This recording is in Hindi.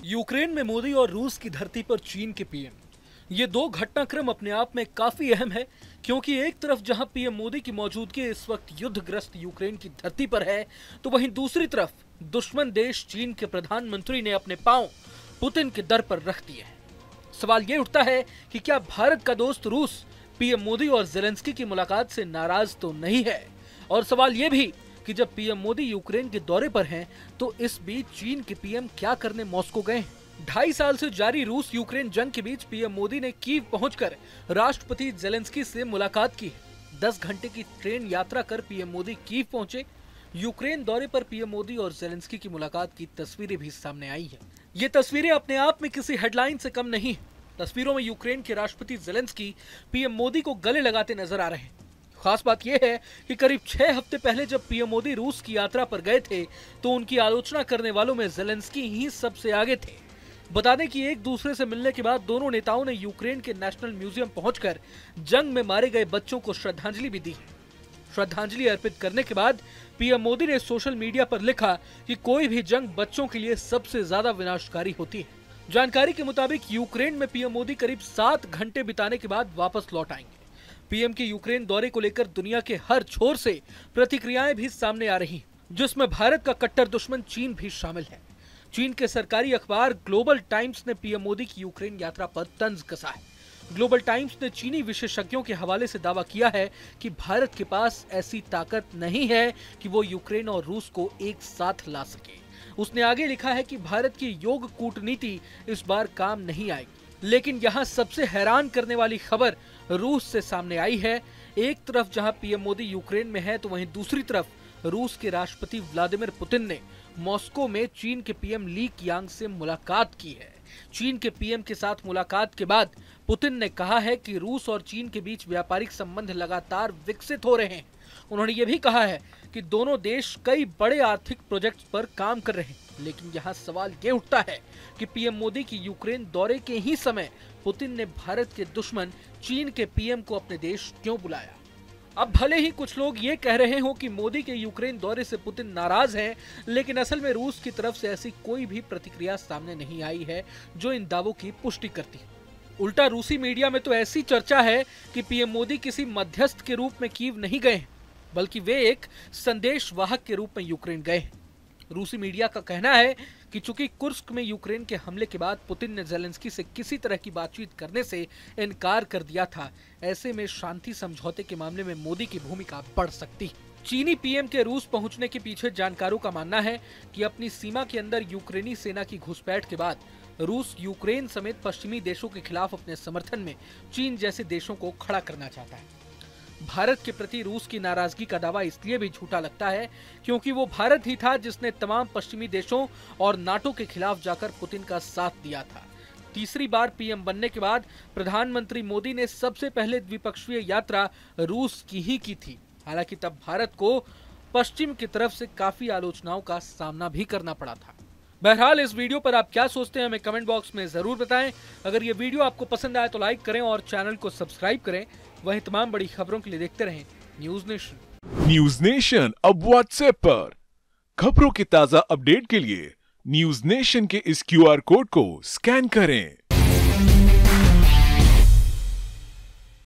यूक्रेन में मोदी और रूस की धरती पर चीन के पीएम, ये दो घटनाक्रम अपने आप में काफी अहम है, क्योंकि एक तरफ जहां पीएम मोदी की मौजूदगी इस वक्त युद्धग्रस्त यूक्रेन की धरती पर है, तो वहीं दूसरी तरफ दुश्मन देश चीन के प्रधानमंत्री ने अपने पांव पुतिन के दर पर रख दिए हैं। सवाल ये उठता है कि क्या भारत का दोस्त रूस पीएम मोदी और जेलेंस्की की मुलाकात से नाराज तो नहीं है, और सवाल ये भी कि जब पीएम मोदी यूक्रेन के दौरे पर हैं, तो इस बीच चीन के पीएम क्या करने मॉस्को गए हैं। 2.5 साल से जारी रूस यूक्रेन जंग के बीच पीएम मोदी ने कीव पहुंचकर राष्ट्रपति जेलेंस्की से मुलाकात की है। 10 घंटे की ट्रेन यात्रा कर पीएम मोदी कीव पहुंचे। यूक्रेन दौरे पर पीएम मोदी और जेलेंस्की की मुलाकात की तस्वीरें भी सामने आई है। ये तस्वीरें अपने आप में किसी हेडलाइन से कम नहीं है। तस्वीरों में यूक्रेन के राष्ट्रपति जेलेंस्की पीएम मोदी को गले लगाते नजर आ रहे हैं। खास बात यह है कि करीब 6 हफ्ते पहले जब पीएम मोदी रूस की यात्रा पर गए थे, तो उनकी आलोचना करने वालों में जेलेंस्की ही सबसे आगे थे। बता दें कि एक दूसरे से मिलने के बाद दोनों नेताओं ने यूक्रेन के नेशनल म्यूजियम पहुंचकर जंग में मारे गए बच्चों को श्रद्धांजलि भी दी। श्रद्धांजलि अर्पित करने के बाद पीएम मोदी ने सोशल मीडिया पर लिखा कि कोई भी जंग बच्चों के लिए सबसे ज्यादा विनाशकारी होती है। जानकारी के मुताबिक यूक्रेन में पीएम मोदी करीब 7 घंटे बिताने के बाद वापस लौट आएंगे। पीएम के यूक्रेन दौरे को लेकर दुनिया के हर छोर से प्रतिक्रियाएं भी सामने आ रही, जिसमें भारत का कट्टर दुश्मन चीन भी शामिल है। चीन के सरकारी अखबार ग्लोबल टाइम्स ने पीएम मोदी की यूक्रेन यात्रा पर तंज कसा है। ग्लोबल टाइम्स ने चीनी विशेषज्ञों के हवाले से दावा किया है कि भारत के पास ऐसी ताकत नहीं है कि वो यूक्रेन और रूस को एक साथ ला सके। उसने आगे लिखा है कि भारत की योग कूटनीति इस बार काम नहीं आएगी। लेकिन यहाँ सबसे हैरान करने वाली खबर रूस से सामने आई है। एक तरफ जहाँ पीएम मोदी यूक्रेन में है, तो वहीं दूसरी तरफ रूस के राष्ट्रपति व्लादिमीर पुतिन ने मॉस्को में चीन के पीएम ली कियांग से मुलाकात की है। चीन के पीएम के साथ मुलाकात के बाद पुतिन ने कहा है कि रूस और चीन के बीच व्यापारिक संबंध लगातार विकसित हो रहे हैं। उन्होंने ये भी कहा है कि दोनों देश कई बड़े आर्थिक प्रोजेक्ट्स पर काम कर रहे हैं। लेकिन यहाँ सवाल ये उठता है कि पीएम मोदी की यूक्रेन दौरे के ही समय पुतिन ने भारत के दुश्मन चीन के पीएम को अपने देश क्यों बुलाया। अब भले ही कुछ लोग ये कह रहे हो कि मोदी के यूक्रेन दौरे से पुतिन नाराज हैं, लेकिन असल में रूस की तरफ से ऐसी कोई भी प्रतिक्रिया सामने नहीं आई है जो इन दावों की पुष्टि करती है। उल्टा रूसी मीडिया में तो ऐसी चर्चा है कि पीएम मोदी किसी मध्यस्थ के रूप में कीव नहीं गए हैं, बल्कि वे एक संदेश वाहक के रूप में यूक्रेन गए हैं। रूसी मीडिया का कहना है कि चूंकि कुर्स्क में यूक्रेन के हमले के बाद पुतिन ने जेलेंस्की से किसी तरह की बातचीत करने से इनकार कर दिया था, ऐसे में शांति समझौते के मामले में मोदी की भूमिका बढ़ सकती है। चीनी पीएम के रूस पहुंचने के पीछे जानकारों का मानना है कि अपनी सीमा के अंदर यूक्रेनी सेना की घुसपैठ के बाद रूस यूक्रेन समेत पश्चिमी देशों के खिलाफ अपने समर्थन में चीन जैसे देशों को खड़ा करना चाहता है। भारत के प्रति रूस की नाराजगी का दावा इसलिए भी झूठा लगता है क्योंकि वो भारत ही था जिसने तमाम पश्चिमी देशों और नाटो के खिलाफ जाकर पुतिन का साथ दिया था। तीसरी बार पीएम बनने के बाद प्रधानमंत्री मोदी ने सबसे पहले द्विपक्षीय यात्रा रूस की ही की थी। हालांकि तब भारत को पश्चिम की तरफ से काफी आलोचनाओं का सामना भी करना पड़ा था। बहरहाल इस वीडियो पर आप क्या सोचते हैं हमें कमेंट बॉक्स में जरूर बताएं। अगर ये वीडियो आपको पसंद आए तो लाइक करें और चैनल को सब्सक्राइब करें। वहीं तमाम बड़ी खबरों के लिए देखते रहें न्यूज नेशन। न्यूज नेशन अब व्हाट्सएप पर खबरों की ताजा अपडेट के लिए न्यूज नेशन के इस QR कोड को स्कैन करें।